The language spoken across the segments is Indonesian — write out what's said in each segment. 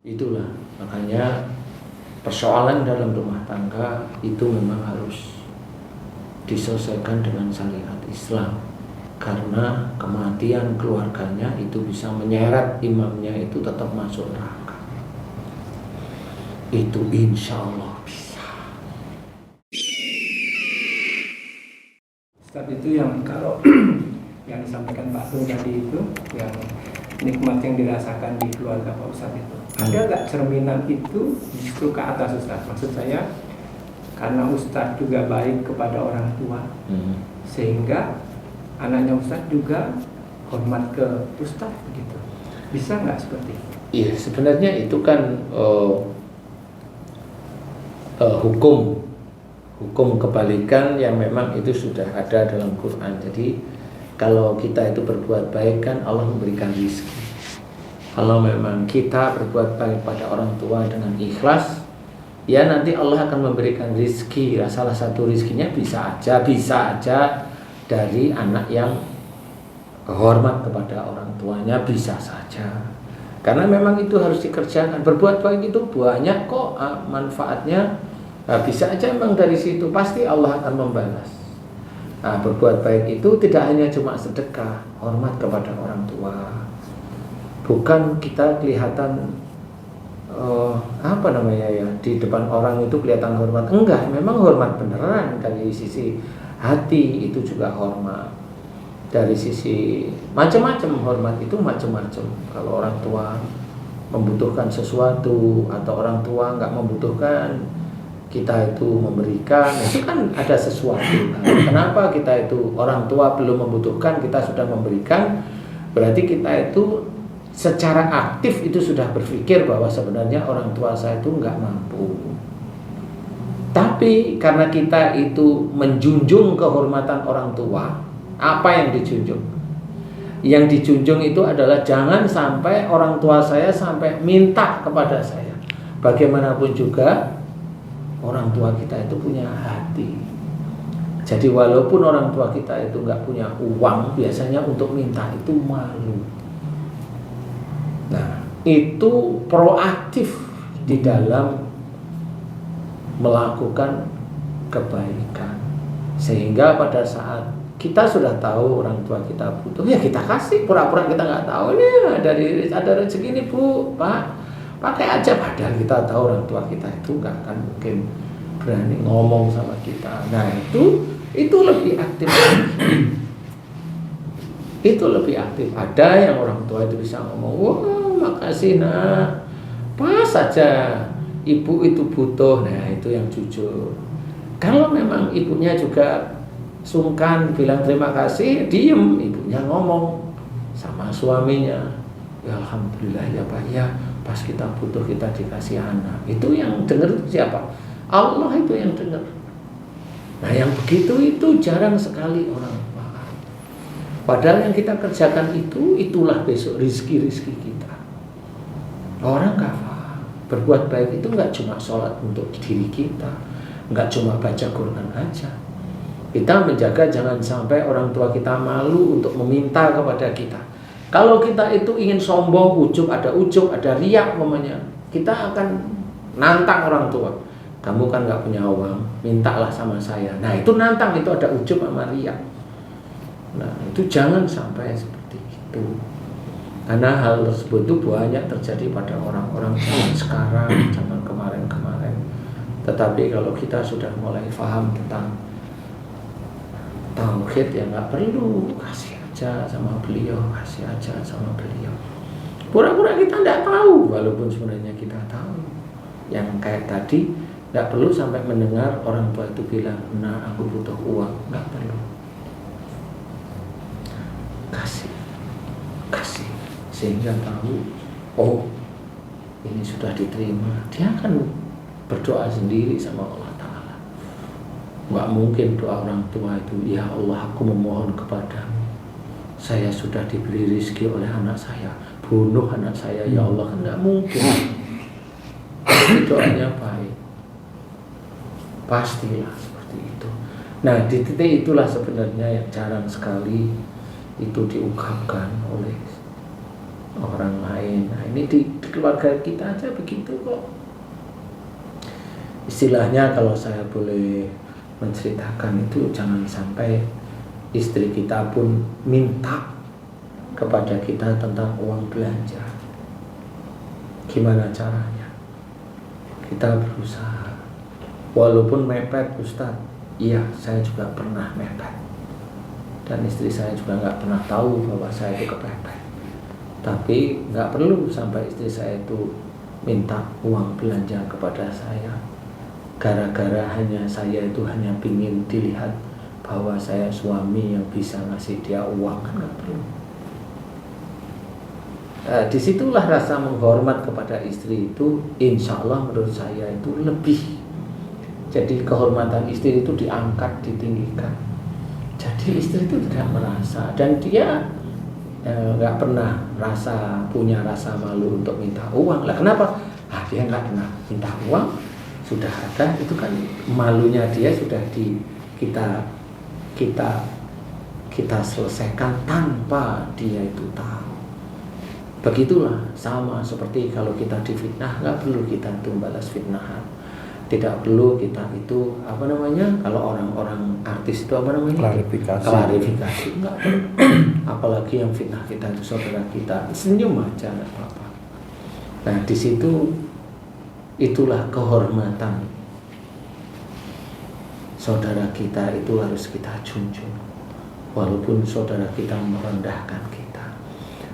Itulah makanya persoalan dalam rumah tangga itu memang harus diselesaikan dengan syariat Islam, karena kematian keluarganya itu bisa menyeret imamnya itu tetap masuk neraka. Itu insya Allah bisa. Ustaz, itu yang kalau yang disampaikan Pak Tung tadi itu yang nikmat yang dirasakan di keluarga Pak Ustaz itu, ada nggak cerminan itu justru ke atas Ustaz? Maksud saya karena Ustaz juga baik kepada orang tua, sehingga anaknya Ustaz juga hormat ke Ustaz begitu. Bisa nggak seperti itu? Iya, sebenarnya itu kan hukum kebalikan yang memang itu sudah ada dalam Quran. Jadi kalau kita itu berbuat baik kan Allah memberikan rezeki. Kalau memang kita berbuat baik pada orang tua dengan ikhlas, ya nanti Allah akan memberikan rezeki. Salah satu rezekinya bisa aja dari anak yang hormat kepada orang tuanya, bisa saja. Karena memang itu harus dikerjakan. Berbuat baik itu banyak kok manfaatnya. Bisa aja memang dari situ pasti Allah akan membalas. Berbuat baik itu tidak hanya cuma sedekah, hormat kepada orang tua. Bukan kita kelihatan di depan orang itu kelihatan hormat. Enggak, memang hormat beneran dari sisi hati itu juga hormat. Dari sisi macam-macam hormat itu macam-macam. Kalau orang tua membutuhkan sesuatu atau orang tua nggak membutuhkan, kita itu memberikan, itu kan ada sesuatu. Kenapa kita itu orang tua belum membutuhkan, kita sudah memberikan, berarti kita itu secara aktif itu sudah berpikir bahwa sebenarnya orang tua saya itu nggak mampu. Tapi karena kita itu menjunjung kehormatan orang tua, apa yang dijunjung? Yang dijunjung itu adalah jangan sampai orang tua saya sampai minta kepada saya. Bagaimanapun juga orang tua kita itu punya hati. Jadi walaupun orang tua kita itu nggak punya uang, biasanya untuk minta itu malu. Nah, itu proaktif di dalam melakukan kebaikan. Sehingga pada saat kita sudah tahu orang tua kita butuh, ya kita kasih, pura-pura kita nggak tahu. Ini ada rezeki nih Bu, Pak, pakai aja. Padahal kita tahu orang tua kita itu nggak akan mungkin berani ngomong sama kita. Nah itu lebih aktif. Itu lebih aktif. Ada yang orang tua itu bisa ngomong, wah makasih nak, pas saja ibu itu butuh. Nah itu yang jujur. Kalau memang ibunya juga sungkan bilang terima kasih, diem, ibunya ngomong sama suaminya, ya alhamdulillah ya Pak, ya pas kita butuh kita dikasih anak. Itu yang dengar siapa? Allah itu yang dengar. Nah yang begitu itu jarang sekali orang paham. Padahal yang kita kerjakan itulah besok rizki kita. Orang gak paham. Berbuat baik itu gak cuma sholat untuk diri kita, gak cuma baca Quran aja. Kita menjaga jangan sampai orang tua kita malu untuk meminta kepada kita. Kalau kita itu ingin sombong, ada riak namanya, kita akan nantang orang tua. Kamu kan nggak punya uang, mintalah sama saya. Nah itu nantang, itu ada ujub sama riak. Nah itu jangan sampai seperti itu. Karena hal tersebut itu banyak terjadi pada orang-orang zaman sekarang, zaman kemarin-kemarin. Tetapi kalau kita sudah mulai paham tentang tauhid, ya nggak perlu kasih aja sama beliau, kasih aja sama beliau. Pura-pura kita tidak tahu, walaupun sebenarnya kita tahu. Yang kayak tadi, nggak perlu sampai mendengar orang tua itu bilang, nah aku butuh uang, nggak perlu. Kasih, sehingga tahu, oh ini sudah diterima. Dia akan berdoa sendiri sama Allah. Nggak mungkin doa orang tua itu, ya Allah aku memohon kepadamu, saya sudah diberi rezeki oleh anak saya, bunuh anak saya ya Allah, kan nggak mungkin. Tapi doanya baik, pastilah seperti itu. Nah di titik itulah sebenarnya yang jarang sekali itu diungkapkan oleh orang lain. Nah ini di keluarga kita aja begitu kok. Istilahnya kalau saya boleh menceritakan itu, jangan sampai istri kita pun minta kepada kita tentang uang belanja. Gimana caranya? Kita berusaha. Walaupun mepet, Ustadz, iya saya juga pernah mepet. Dan istri saya juga nggak pernah tahu bahwa saya itu kepepet. Tapi nggak perlu sampai istri saya itu minta uang belanja kepada saya. Gara-gara saya itu hanya ingin dilihat bahwa saya suami yang bisa ngasih dia uang, kan nggak perlu. Disitulah rasa menghormat kepada istri itu, insya Allah menurut saya itu lebih. Jadi kehormatan istri itu diangkat, ditinggikan. Jadi istri itu tidak merasa, dan dia nggak pernah punya rasa malu untuk minta uang. Lah kenapa? Dia nggak pernah minta uang, sudah ada, itu kan malunya dia sudah kita selesaikan tanpa dia itu tahu. Begitulah sama seperti kalau kita difitnah, nggak perlu kita itu balas fitnahan. Tidak perlu kita itu kalau orang-orang artis itu klarifikasi nggak perlu. Apalagi yang fitnah kita itu saudara kita, senyum aja nggak apa-apa. Nah di situ itulah kehormatan saudara kita, itu harus kita junjung. Walaupun saudara kita merendahkan kita,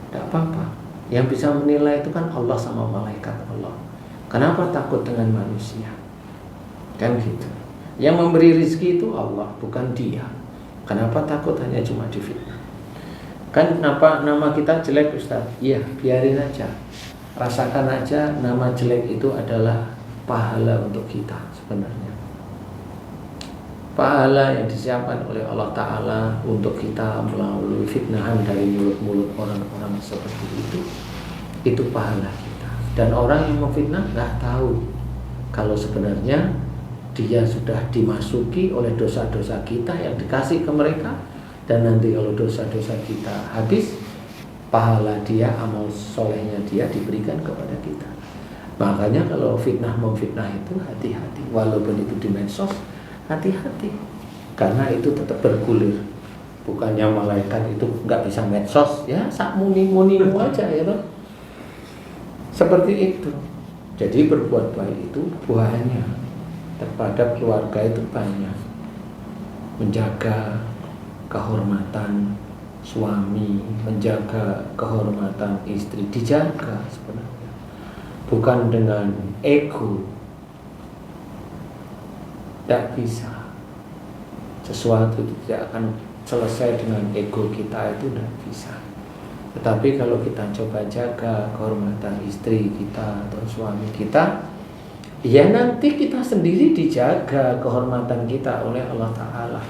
tidak apa-apa. Yang bisa menilai itu kan Allah sama malaikat Allah. Kenapa takut dengan manusia? Kan gitu. Yang memberi rezeki itu Allah, bukan dia. Kenapa takut hanya cuma difitnah? Kan nama kita jelek Ustaz? Iya, biarin aja. Rasakan aja, nama jelek itu adalah pahala untuk kita sebenarnya. Pahala yang disiapkan oleh Allah Ta'ala untuk kita melalui fitnahan dari mulut-mulut orang-orang seperti itu pahala kita. Dan orang yang memfitnah nggak tahu kalau sebenarnya dia sudah dimasuki oleh dosa-dosa kita yang dikasih ke mereka. Dan nanti kalau dosa-dosa kita habis, pahala dia, amal solehnya dia diberikan kepada kita. Makanya kalau fitnah memfitnah itu hati-hati. Walaupun itu di medsos, hati-hati. Karena itu tetap bergulir. Bukannya malaikat itu nggak bisa medsos, ya sak muni-munimu aja ya toh. Seperti itu. Jadi berbuat baik itu buahnya terhadap keluarga itu banyak. Menjaga kehormatan suami, menjaga kehormatan istri, dijaga sebenarnya. Bukan dengan ego. Tidak bisa. Sesuatu itu tidak akan selesai dengan ego kita, itu tidak bisa. Tetapi kalau kita coba jaga kehormatan istri kita atau suami kita, ya nanti kita sendiri dijaga kehormatan kita oleh Allah Ta'ala.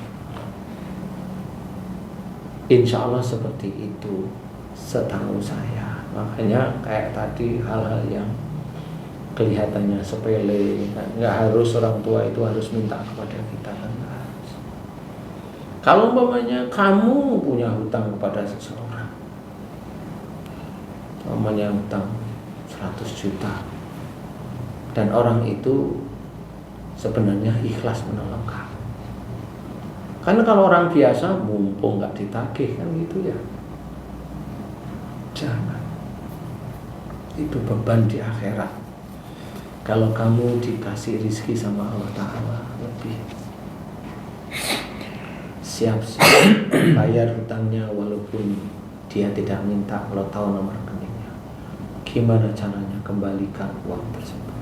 Insya Allah seperti itu setahu saya. Makanya kayak tadi hal-hal yang kelihatannya sepele, nggak harus orang tua itu harus minta kepada kita, kan nggak harus. Kalau umpamanya kamu punya hutang kepada seseorang, umpamanya hutang 100 juta, dan orang itu sebenarnya ikhlas menolong kamu. Karena kalau orang biasa mumpung nggak ditagih kan gitu ya. Jangan. Itu beban di akhirat. Kalau kamu dikasih rizki sama Allah Ta'ala, lebih siap-siap bayar hutangnya walaupun dia tidak minta, kalau tahu nomor rekeningnya. Gimana caranya kembalikan uang tersebut?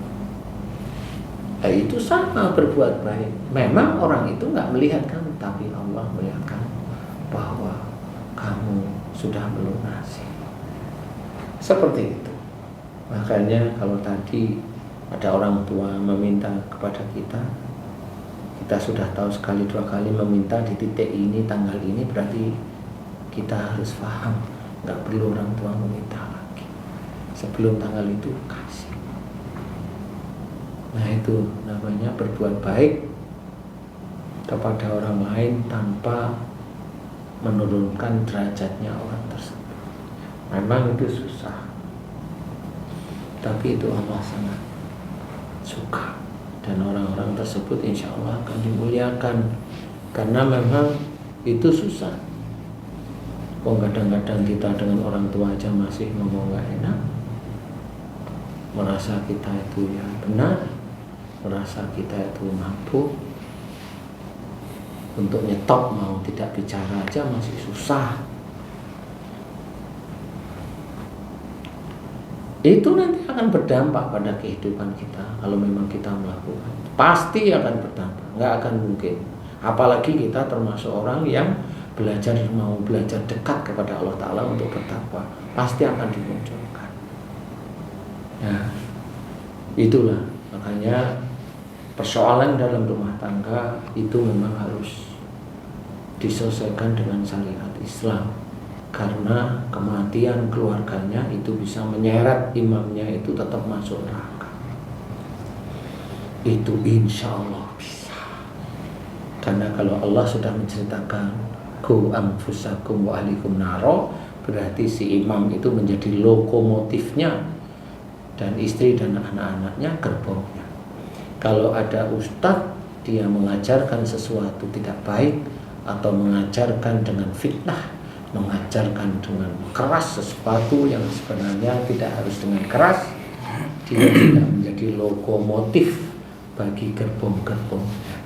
Itu sama berbuat baik. Memang orang itu nggak melihat kamu, tapi Allah melihat kamu bahwa kamu sudah melunasi. Seperti itu. Makanya kalau tadi ada orang tua meminta kepada kita, kita sudah tahu sekali dua kali meminta di titik ini, tanggal ini, berarti kita harus paham, nggak perlu orang tua meminta lagi. Sebelum tanggal itu kasih. Nah itu namanya berbuat baik kepada orang lain tanpa menurunkan derajatnya orang tersebut. Memang itu susah, tapi itu Allah sangat suka, dan orang-orang tersebut insya Allah akan dimuliakan, karena memang itu susah. Kadang-kadang kita dengan orang tua aja masih ngomong gak enak, merasa kita itu ya benar, merasa kita itu mampu. Untuk nyetop mau tidak bicara aja masih susah. Itu nanti akan berdampak pada kehidupan kita. Kalau memang kita melakukan, pasti akan berdampak, nggak akan mungkin. Apalagi kita termasuk orang yang mau belajar dekat kepada Allah Ta'ala untuk bertakwa, pasti akan dimunculkan. Nah, itulah makanya persoalan dalam rumah tangga itu memang harus diselesaikan dengan syariat Islam, karena kematian keluarganya itu bisa menyeret imamnya itu tetap masuk neraka. Itu insya Allah bisa, karena kalau Allah sudah menceritakan ku anfusakum wa ahlikum naro, berarti si imam itu menjadi lokomotifnya, dan istri dan anak-anaknya gerbongnya. Kalau ada ustadz dia mengajarkan sesuatu tidak baik, atau mengajarkan dengan fitnah, mengajarkan dengan keras sesuatu yang sebenarnya tidak harus dengan keras, dia tidak menjadi lokomotif bagi gerbong-gerbongnya.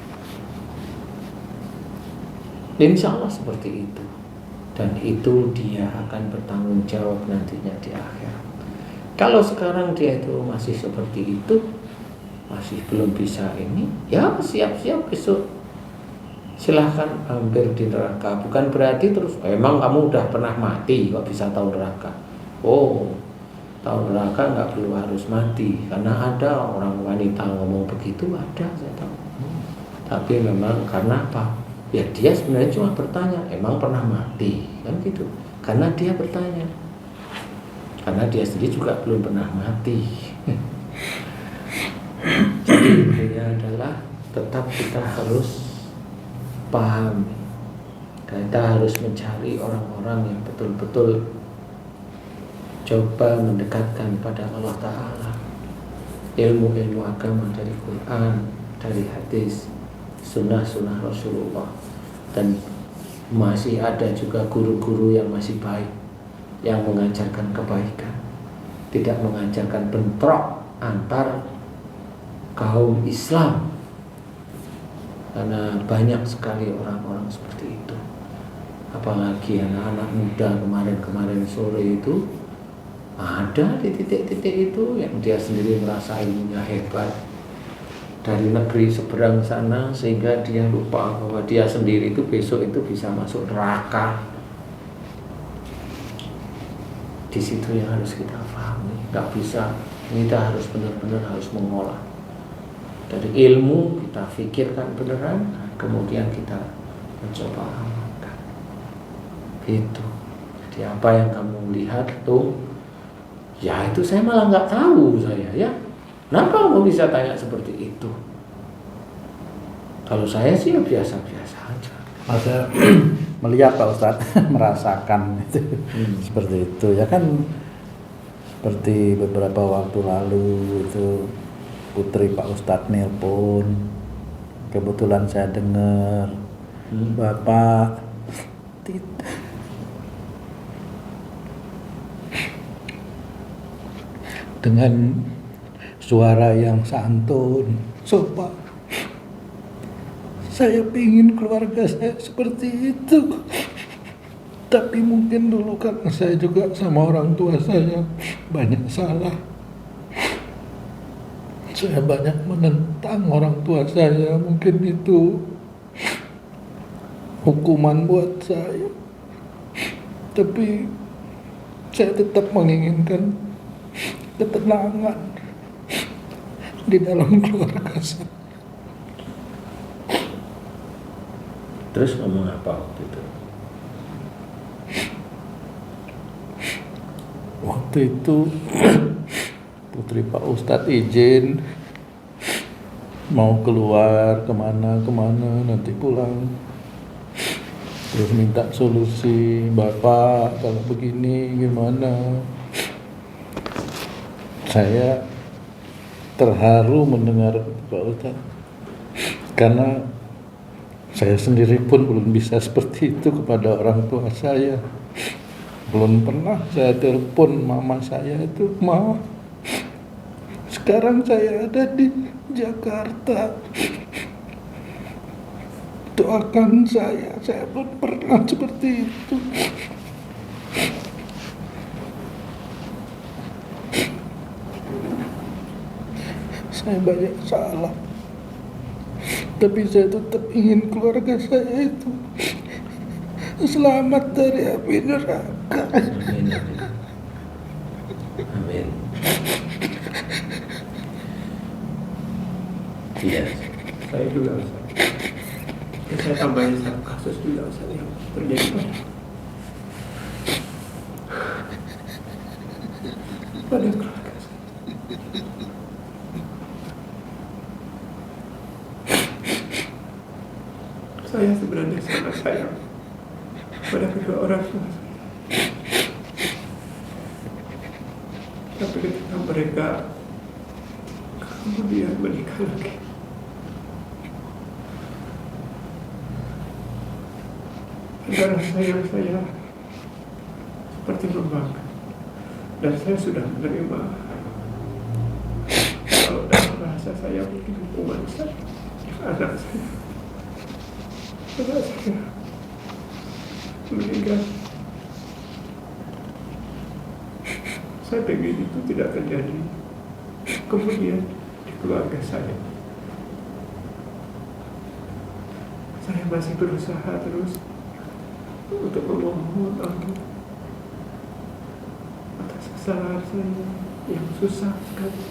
Insya Allah seperti itu, dan itu dia akan bertanggung jawab nantinya di akhirat. Kalau sekarang dia itu masih seperti itu, masih belum bisa ini, ya siap-siap besok silahkan hampir di neraka. Bukan berarti terus emang kamu udah pernah mati kok bisa tahu neraka. Oh, tahu neraka nggak perlu harus mati, karena ada orang wanita ngomong begitu, ada, saya tahu. Tapi memang karena apa? Ya dia sebenarnya cuma bertanya, emang pernah mati, kan gitu. Karena dia bertanya, karena dia sendiri juga belum pernah mati. Jadi intinya adalah tetap kita harus paham, kita harus mencari orang-orang yang betul-betul coba mendekatkan pada Allah Ta'ala, ilmu-ilmu agama dari Quran, dari hadis, sunnah-sunnah Rasulullah. Dan masih ada juga guru-guru yang masih baik, yang mengajarkan kebaikan, tidak mengajarkan bentrok antar kaum Islam. Karena banyak sekali orang-orang seperti itu, apalagi anak-anak muda kemarin sore itu ada di titik-titik itu yang dia sendiri merasa ilmunya hebat dari negeri seberang sana, sehingga dia lupa bahwa dia sendiri itu besok itu bisa masuk neraka. Di situ yang harus kita pahami, nggak bisa, kita harus benar-benar harus mengolah dari ilmu, kita pikirkan beneran, kemudian kita mencoba amalkan. Itu. Jadi apa yang kamu lihat tuh, ya itu saya malah nggak tahu saya ya. Kenapa kamu bisa tanya seperti itu? Kalau saya sih ya biasa-biasa aja. Masa melihat Pak Ustadz merasakan itu seperti itu ya kan, seperti beberapa waktu lalu itu putri Pak Ustadz nelpon, kebetulan saya dengar Bapak dengan suara yang santun, sopan. Saya ingin keluarga saya seperti itu. Tapi mungkin dulu karena saya juga sama orang tua saya banyak salah. Saya banyak menentang orang tua saya. Mungkin itu hukuman buat saya. Tapi saya tetap menginginkan ketenangan di dalam keluarga saya. Terus ngomong apa waktu itu? Waktu itu putri Pak Ustadz izin mau keluar kemana nanti pulang. terus minta solusi, Bapak kalau begini gimana. Saya terharu mendengar Pak Ustaz, karena saya sendiri pun belum bisa seperti itu kepada orang tua saya. Belum pernah saya telepon mama saya itu, Ma, sekarang saya ada di Jakarta, doakan saya belum pernah seperti itu. Saya banyak salah, tapi saya tetap ingin keluarga saya itu selamat dari api neraka. Amin. Amin. Iya. Saya juga Ustaz. Saya tambahin satu kasus juga Ustaz yang terjadi pada keluarga saya. Saya sebenarnya sangat sayang pada kedua orang tua saya. Tapi ketika mereka kemudian menikah lagi, antara saya seperti berbangga, dan saya sudah menerima, kalau dalam bahasa saya mungkin hukuman saya, anak saya meninggal. Saya pengen itu tidak terjadi kemudian di keluarga saya. Saya masih berusaha terus untuk memohon ampun atas kesalahan saya yang susah sekali.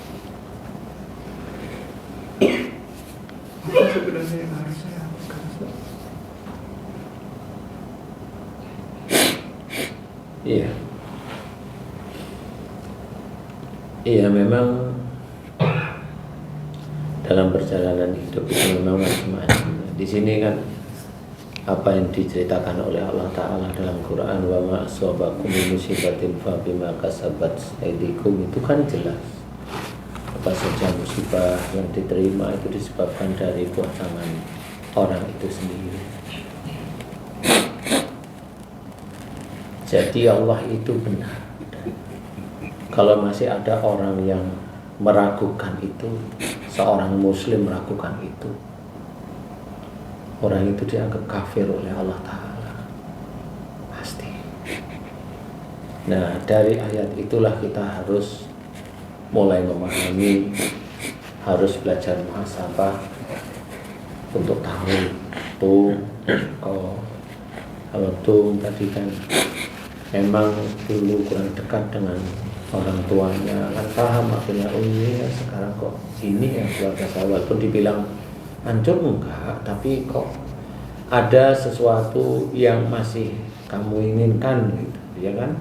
Apa sebenarnya yang harus saya lakukan? Iya. Iya, memang dalam perjalanan hidup itu memang macam-macam. Di sini kan apa yang diceritakan oleh Allah Ta'ala dalam Quran, wa ma asabakum min musibatin fa bima kasabat aydikum, itu kan jelas. Apa saja musibah yang diterima itu disebabkan dari buah tangan orang itu sendiri. Jadi Allah itu benar. Kalau masih ada orang yang meragukan itu, seorang muslim meragukan itu, orang itu dianggap kafir oleh Allah Ta'ala, pasti. Nah, dari ayat itulah kita harus mulai memahami, harus belajar muhasabah untuk tahu tuh, kalau tuh tadi kan memang dulu kurang dekat dengan orang tuanya, kan paham akhirnya, oh iya sekarang kok ini ya keluarga saya, walaupun dibilang hancur enggak, tapi kok ada sesuatu yang masih kamu inginkan gitu, ya kan?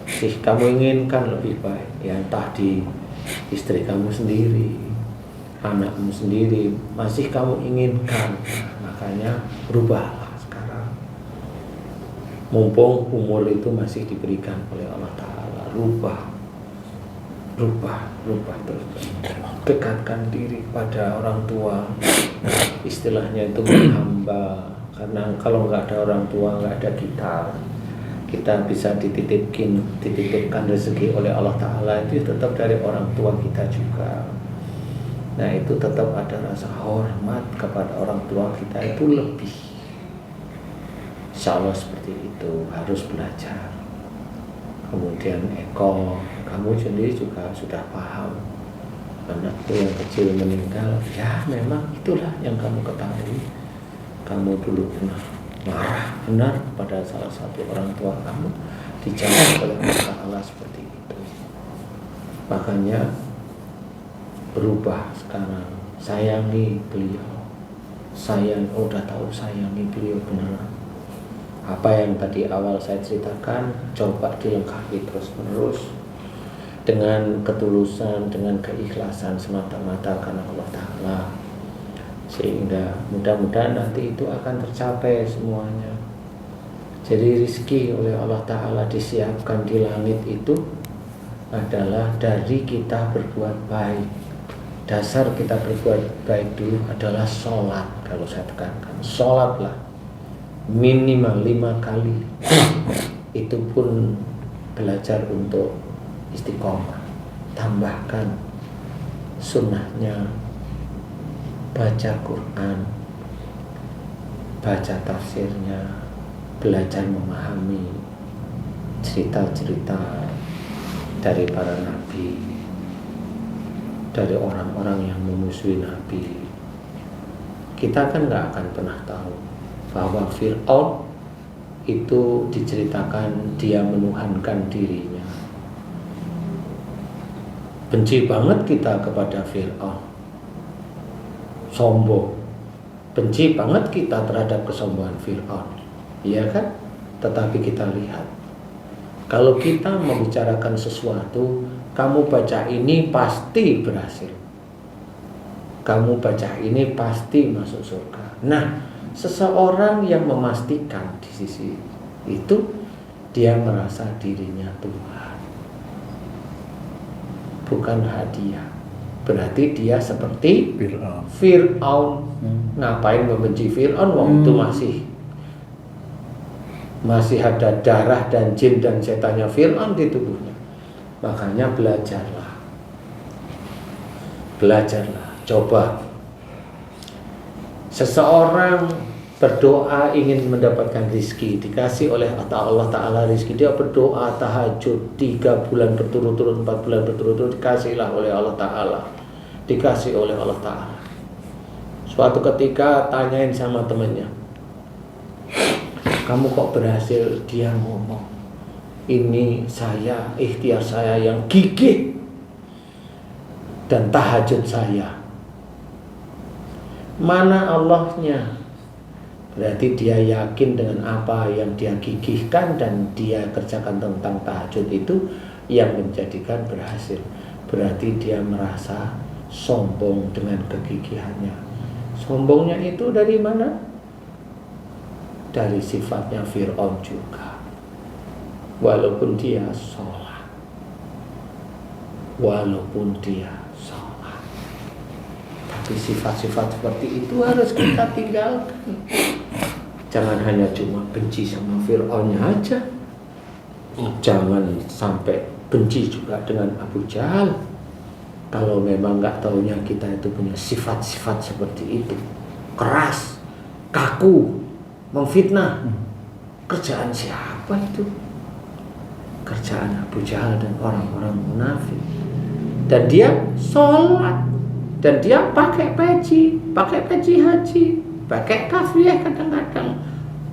Masih kamu inginkan lebih baik, ya entah di istri kamu sendiri, anakmu sendiri, masih kamu inginkan, makanya berubahlah sekarang. Mumpung umur itu masih diberikan oleh Allah Ta'ala, rubah terus. Dekatkan diri pada orang tua, istilahnya itu menghamba. Karena kalau nggak ada orang tua, nggak ada kita bisa dititipkan rezeki oleh Allah Ta'ala, itu tetap dari orang tua kita juga. Nah, itu tetap ada rasa hormat kepada orang tua kita, itu lebih. Insya Allah seperti itu, harus belajar. Kemudian kamu sendiri juga sudah paham, anakku yang kecil meninggal, ya memang itulah yang kamu ketahui. Kamu dulu pernah marah benar pada salah satu orang tua kamu, dijawab oleh Allah Ta'ala seperti itu. Makanya berubah sekarang, sayangi beliau, udah tahu sayangi beliau benar. Apa yang tadi awal saya ceritakan, coba dilengkapi terus-menerus dengan ketulusan, dengan keikhlasan semata-mata karena Allah Ta'ala, sehingga mudah-mudahan nanti itu akan tercapai semuanya. Jadi rizki oleh Allah Ta'ala disiapkan di langit itu adalah dari kita berbuat baik. Dasar kita berbuat baik dulu adalah sholat. Kalau saya tekankan, sholatlah minimal 5 kali. Itu pun belajar untuk istiqomah. Tambahkan sunnahnya, baca Quran, baca tafsirnya, belajar memahami cerita-cerita dari para nabi, dari orang-orang yang memusuhi nabi. Kita kan nggak akan pernah tahu bahwa Fir'aun itu diceritakan dia menuhankan dirinya. Benci banget kita kepada Fir'aun, sombong. Benci banget kita terhadap kesombongan Fir'aun, iya kan? Tetapi kita lihat, kalau kita membicarakan sesuatu, kamu baca ini pasti berhasil, kamu baca ini pasti masuk surga. Nah, seseorang yang memastikan di sisi itu, dia merasa dirinya Tuhan, bukan hadiah. Berarti dia seperti Fir'aun. Ngapain membenci Fir'aun? Waktu itu masih ada darah dan jin dan setannya Fir'aun di tubuhnya. Makanya belajarlah, coba. Seseorang berdoa ingin mendapatkan rizki, dikasih oleh Allah Ta'ala rizki, dia berdoa tahajud 3 bulan berturut-turut, 4 bulan berturut-turut, dikasihlah oleh Allah Ta'ala, dikasih oleh Allah Ta'ala. Suatu ketika tanyain sama temannya, kamu kok berhasil? Dia ngomong, ini saya, ikhtiar saya yang gigih dan tahajud saya. Mana Allahnya? Berarti dia yakin dengan apa yang dia gigihkan dan dia kerjakan tentang tahajud itu yang menjadikan berhasil. Berarti dia merasa sombong dengan kegigihannya. Sombongnya itu dari mana? Dari sifatnya Fir'aun juga. Walaupun dia sholat, tapi sifat-sifat seperti itu harus kita tinggalkan. Jangan hanya cuma benci sama Fir'aunnya aja, jangan sampai benci juga dengan Abu Jahal. Kalau memang nggak taunya kita itu punya sifat-sifat seperti itu, keras, kaku, memfitnah, kerjaan siapa itu? Kerjaan Abu Jahal dan orang-orang munafik. Dan dia sholat, dan dia pakai peci haji, pakai kafiyah kadang-kadang,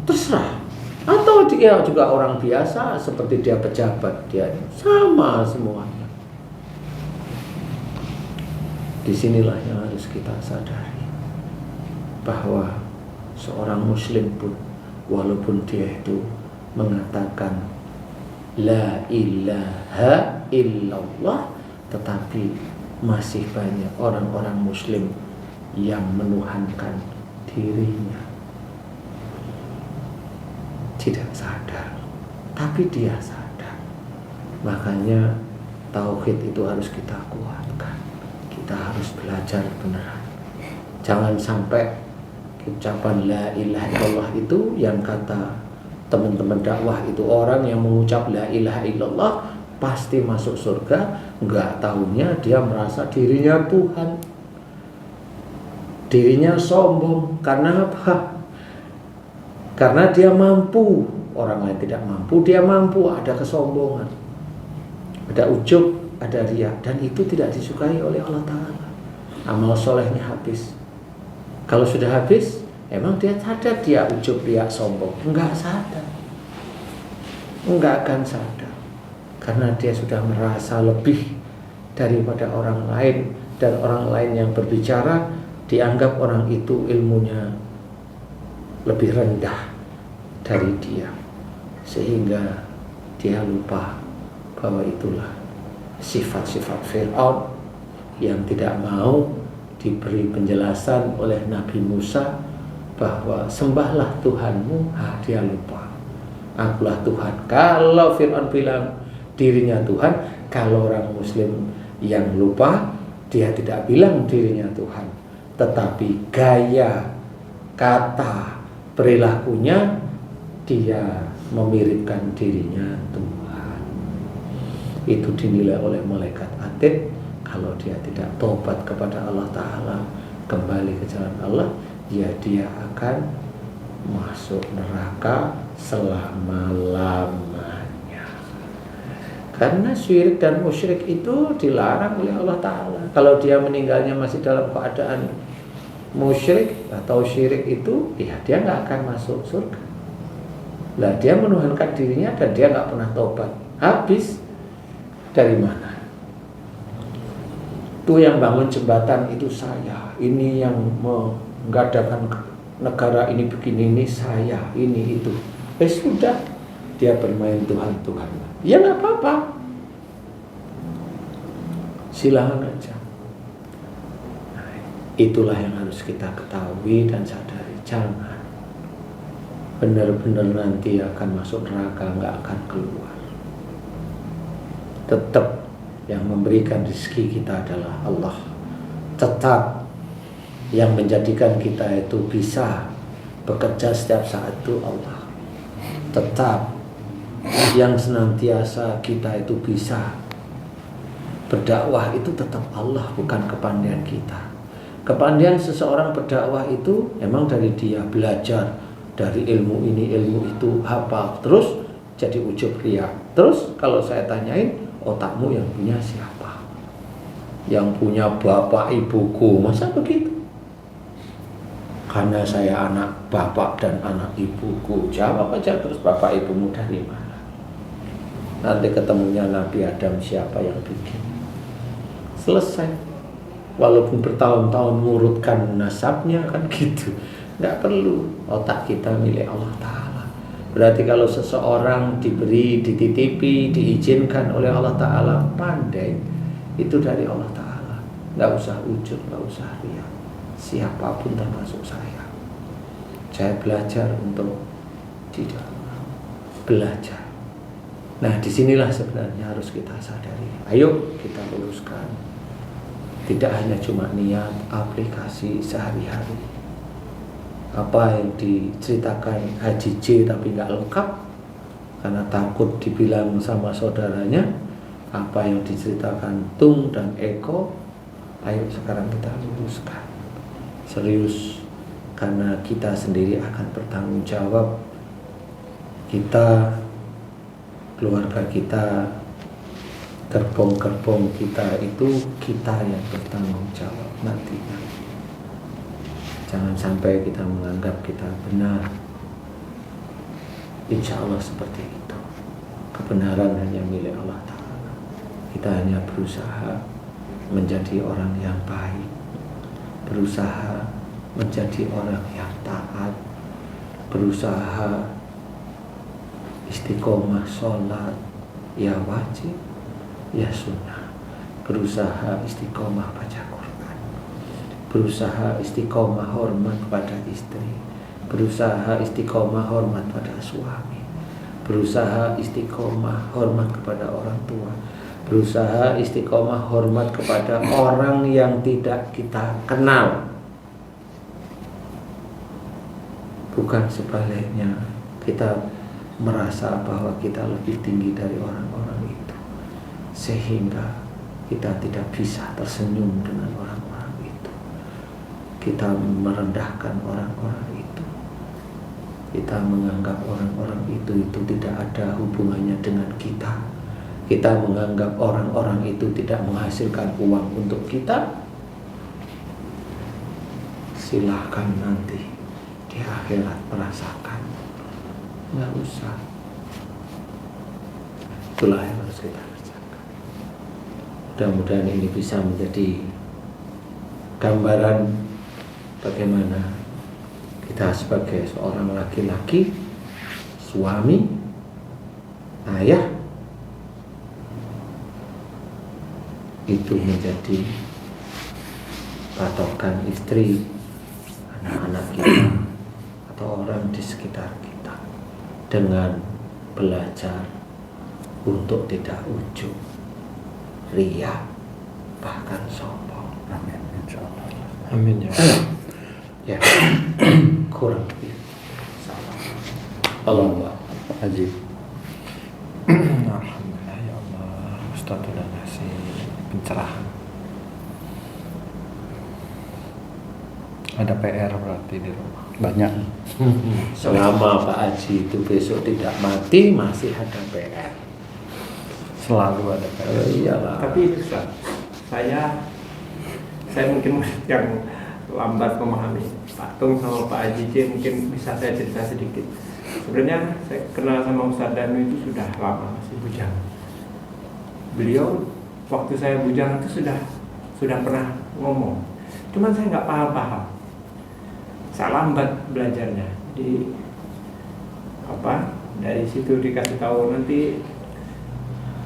terserah. Atau dia juga orang biasa seperti dia pejabat, dia sama semuanya. Disinilah yang harus kita sadari, bahwa seorang muslim pun walaupun dia itu mengatakan la ilaha illallah, tetapi masih banyak orang-orang muslim yang menuhankan dirinya, tidak sadar, tapi dia sadar. Makanya tauhid itu harus kita kuatkan. Kita harus belajar beneran. Jangan sampai ucapan la ilaha illallah itu, yang kata teman-teman dakwah itu, orang yang mengucap la ilaha illallah pasti masuk surga, enggak tahunya dia merasa dirinya Tuhan, dirinya sombong. Karena apa? Karena dia mampu, orang lain tidak mampu, dia mampu. Ada kesombongan, ada ujub, ada riya, dan itu tidak disukai oleh Allah Ta'ala. Amal solehnya habis. Kalau sudah habis, emang dia sadar dia ujub, riya, sombong? Enggak sadar, enggak akan sadar, karena dia sudah merasa lebih daripada orang lain, dan orang lain yang berbicara dianggap orang itu ilmunya lebih rendah dari dia, sehingga dia lupa bahwa itulah sifat-sifat Fir'aun yang tidak mau diberi penjelasan oleh Nabi Musa bahwa sembahlah Tuhanmu. Dia lupa. akulah Tuhan. Kalau Fir'aun bilang dirinya Tuhan, kalau orang Muslim yang lupa, dia tidak bilang dirinya Tuhan, tetapi gaya, kata, perilakunya dia memiripkan dirinya Tuhan. Itu dinilai oleh malaikat atid. Kalau dia tidak tobat kepada Allah Ta'ala, kembali ke jalan Allah, ya dia akan masuk neraka selama-lamanya. Karena syirik dan musyrik itu dilarang oleh Allah Ta'ala. Kalau dia meninggalnya masih dalam keadaan musyrik atau syirik itu, ya dia nggak akan masuk surga. Lah dia menuhankan dirinya dan dia nggak pernah tobat. Habis dari mana? Itu yang bangun jembatan itu saya, ini yang mengadakan negara ini begini, ini saya, ini itu. Sudah, dia bermain Tuhan-Tuhan. Ya nggak apa-apa, silakan aja. Nah, itulah yang harus kita ketahui dan sadari. Jangan benar-benar nanti akan masuk neraka, nggak akan keluar. Tetap yang memberikan rezeki kita adalah Allah. Tetap yang menjadikan kita itu bisa bekerja setiap saat itu Allah. Tetap yang senantiasa kita itu bisa berdakwah itu tetap Allah, bukan kepandaian kita. Kepandaian seseorang berdakwah itu memang dari dia belajar dari ilmu ini, ilmu itu, hafal, terus jadi ujub riya. Terus kalau saya tanyain, otakmu yang punya siapa? Yang punya bapak ibuku. Masa begitu? Karena saya anak bapak dan anak ibuku. Jawab aja terus, bapak ibumu dari mana? Nanti ketemunya Nabi Adam, siapa yang bikin? Selesai. Walaupun bertahun-tahun ngurutkan nasabnya kan gitu. Nggak perlu. Otak kita milik Allah Ta'ala. Berarti kalau seseorang diberi, dititipi, diizinkan oleh Allah Ta'ala pandai, itu dari Allah Ta'ala. Nggak usah ujub, nggak usah riya. Siapapun termasuk saya. Saya belajar untuk tidak belajar. Nah, disinilah sebenarnya harus kita sadari. Ayo kita luruskan. Tidak hanya cuma niat, aplikasi sehari-hari. Apa yang diceritakan Haji J tapi nggak lengkap karena takut dibilang sama saudaranya. Apa yang diceritakan Tung dan Eko, ayo sekarang kita luruskan serius, karena kita sendiri akan bertanggung jawab. Kita, keluarga kita, gerbong-gerbong kita itu kita yang bertanggung jawab nantinya. Jangan sampai kita menganggap kita benar. Insya Allah seperti itu. Kebenaran hanya milik Allah Ta'ala. Kita hanya berusaha menjadi orang yang baik, berusaha menjadi orang yang taat, berusaha istiqomah sholat, ya wajib, ya sunnah, berusaha istiqomah baca Quran, berusaha istiqomah hormat pada istri, berusaha istiqomah hormat pada suami, berusaha istiqomah hormat kepada orang tua, berusaha istiqomah hormat kepada orang yang tidak kita kenal. Bukan sebaliknya, kita merasa bahwa kita lebih tinggi dari orang-orang itu, sehingga kita tidak bisa tersenyum dengan orang-orang itu. Kita merendahkan orang-orang itu. Kita menganggap orang-orang itu tidak ada hubungannya dengan kita. Kita menganggap orang-orang itu tidak menghasilkan uang untuk kita. Silahkan nanti di akhirat merasakan. Nggak usah. Itulah yang harus kita kerjakan. Mudah-mudahan ini bisa menjadi gambaran bagaimana kita sebagai seorang laki-laki, suami, ayah, itu menjadi patokan istri, anak-anak kita, atau orang di sekitar kita, dengan belajar untuk tidak ujub, riya, bahkan sombong. Amin, insyaallah. Amin ya. Ya, kurang lebih. Allah. Haji. Alhamdulillah ya Allah, Ustaz udah ngasih pencerahan. Ada PR berarti di rumah. Banyak. Selama Pak Haji itu besok tidak mati, masih ada PR. Selalu ada PR. Iyalah. Tapi itu Ustaz, saya mungkin yang lambat memahami. Pak Tung sama Pak Haji J mungkin bisa saya cerita sedikit. Sebenarnya saya kenal sama Ustaz Danu itu sudah lama, masih bujang. Beliau waktu saya bujang itu sudah pernah ngomong. Cuman saya nggak paham. Saya lambat belajarnya. Dari situ dikasih tahu nanti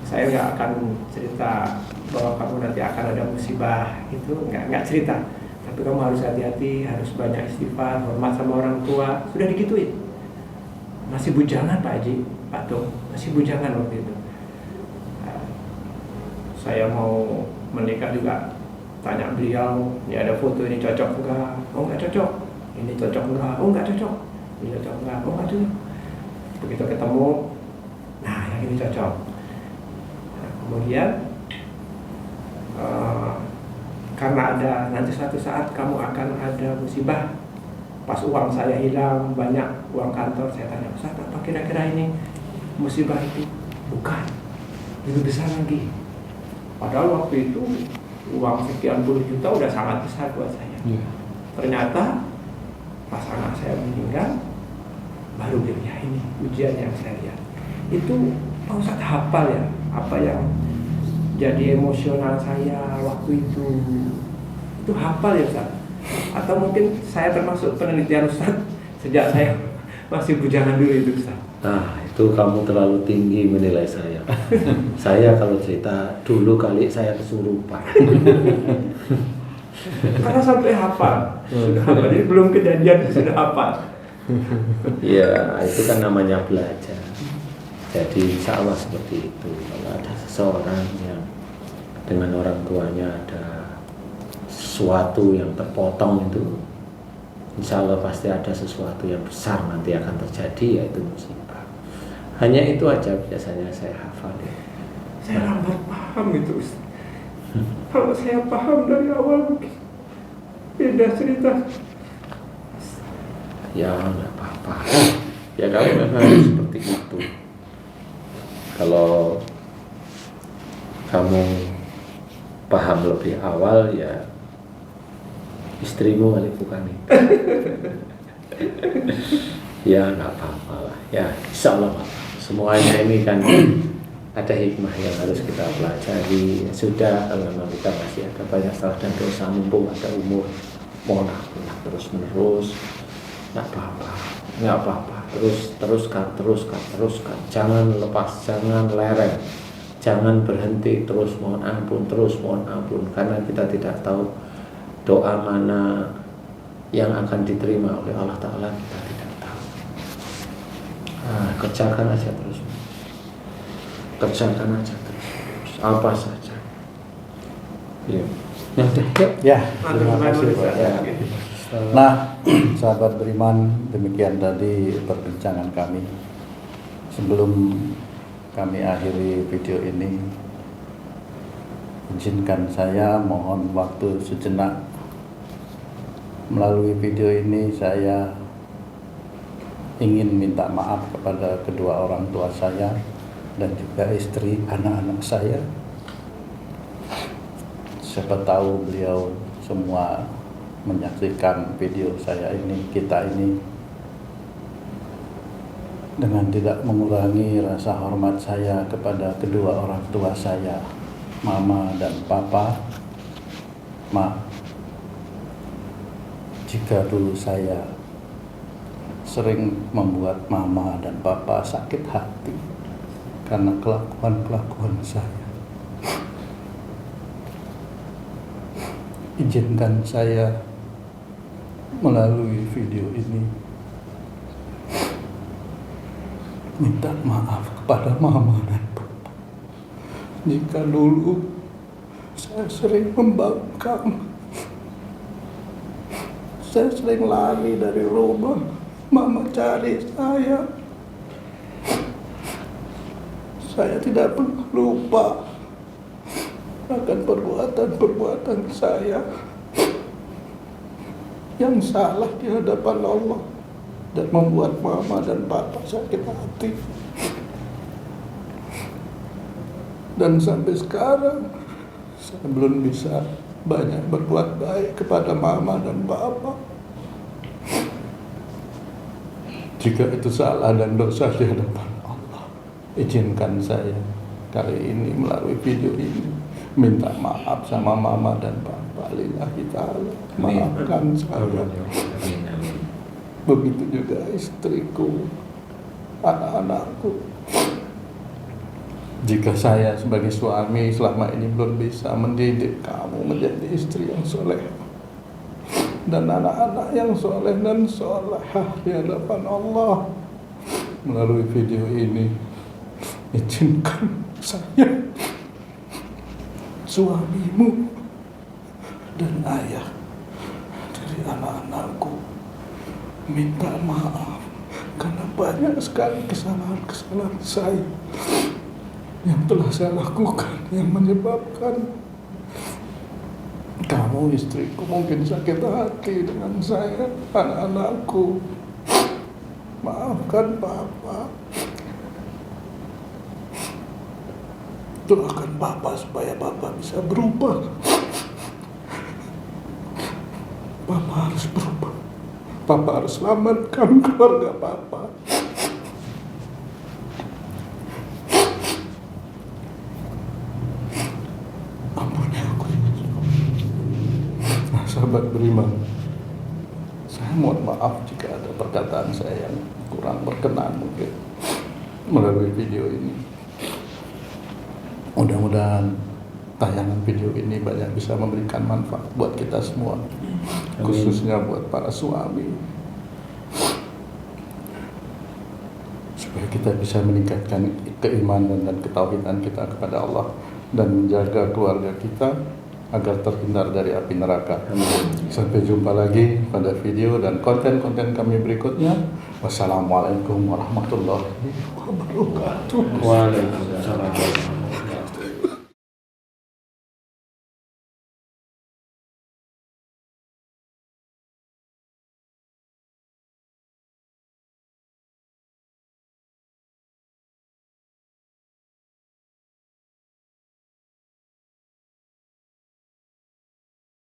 saya nggak akan cerita bahwa kamu nanti akan ada musibah, itu nggak cerita. Tapi kamu harus hati-hati, harus banyak istighfar, hormat sama orang tua. Sudah digituin. Masih bujangan Pak Haji, Pak Tung, masih bujangan waktu itu. Saya mau menikah juga tanya beliau, ini ada foto, ini cocok enggak? Oh enggak cocok. Ini cocok enggak? Oh enggak cocok. Ini cocok enggak? Oh enggak cocok. Begitu ketemu, nah yang ini cocok. Nah, kemudian karena ada nanti suatu saat kamu akan ada musibah. Pas uang saya hilang, banyak uang kantor, saya tanya, Ustaz, apa kira-kira ini musibah itu? Bukan, lebih besar lagi. Padahal waktu itu uang sekian puluh juta udah sangat besar buat saya. Iya. Ternyata pas anak saya meninggal, baru dia, ya ini ujian yang saya lihat. Itu Pak Ustaz hafal ya, apa yang jadi emosional saya waktu itu hafal ya Ustaz. Atau mungkin saya termasuk penelitian Ustaz sejak saya masih bujangan dulu itu Ustaz. Nah, itu kamu terlalu tinggi menilai saya. Saya kalau cerita dulu kali saya kesurupan. Karena sampai hafal, sudah hafal. Jadi belum kejadian sudah hafal. Ya, itu kan namanya belajar. Jadi insya Allah seperti itu. Kalau ada seseorang yang dengan orang tuanya ada sesuatu yang terpotong itu, insya Allah pasti ada sesuatu yang besar nanti akan terjadi, yaitu musibah. Hanya itu aja biasanya saya hafal ya. Saya lambat paham itu Ustaz. Kalau saya paham dari awal mungkin beda cerita. Ya nggak apa-apa. Ya kalau memang seperti itu. Kalau kamu paham lebih awal ya istrimu kali bukan itu. Ya nggak apa-apa lah. Ya insya Allah semuanya ini kan ada hikmah yang harus kita pelajari. Ya, sudah kalau memang kita masih ada banyak salah dan dosa, mumpung ada umur, mohon ampun terus menerus. Nggak apa-apa. Teruskan. Jangan lepas, jangan lereng, jangan berhenti. Terus mohon ampun. Karena kita tidak tahu doa mana yang akan diterima oleh Allah Ta'ala, kita tidak tahu. Kerjakan aja terus. Apa saja. Ya. Ya, terima kasih Pak. Ya. Nah, sahabat beriman, demikian tadi perbincangan kami. Sebelum kami akhiri video ini, izinkan saya mohon waktu sejenak. Melalui video ini saya ingin minta maaf kepada kedua orang tua saya dan juga istri, anak-anak saya. Siapa tahu beliau semua menyaksikan video saya ini, kita ini, dengan tidak mengurangi rasa hormat saya kepada kedua orang tua saya, mama dan papa. Maaf jika dulu saya sering membuat mama dan papa sakit hati karena kelakuan saya. Izinkan saya melalui video ini minta maaf kepada mama dan papa. Jika dulu saya sering membangkang, saya sering lari dari rumah, mama cari saya. Saya tidak pernah lupa akan perbuatan-perbuatan saya yang salah di hadapan Allah dan membuat mama dan papa sakit hati. Dan sampai sekarang saya belum bisa banyak berbuat baik kepada mama dan papa. Jika itu salah dan dosa di hadapan Allah, izinkan saya kali ini melalui video ini minta maaf sama mama dan papa. Lillahi ta'ala, maafkan saya. Begitu juga istriku, anak-anakku. Jika saya sebagai suami selama ini belum bisa mendidik kamu menjadi istri yang soleh dan anak-anak yang soleh dan solehah di hadapan Allah, melalui video ini izinkan saya, suamimu dan ayah dari anak-anakku, minta maaf karena banyak sekali kesalahan-kesalahan saya yang telah saya lakukan yang menyebabkan kamu istriku mungkin sakit hati dengan saya, anak-anakku. Maafkan Papa. Doakan Papa supaya Papa bisa berubah. Papa harus berubah. Papa harus selamatkan keluarga Papa. Ampuni aku. Nah, sahabat beriman, saya mohon maaf jika ada perkataan saya yang kurang berkenan mungkin melalui video ini. Mudah-mudahan tayangan video ini banyak bisa memberikan manfaat buat kita semua. Amin. Khususnya buat para suami, supaya kita bisa meningkatkan keimanan dan ketauhidan kita kepada Allah dan menjaga keluarga kita agar terhindar dari api neraka. Amin. Sampai jumpa lagi pada video dan konten-konten kami berikutnya. Wassalamualaikum warahmatullahi wabarakatuh. Waalaikumsalam.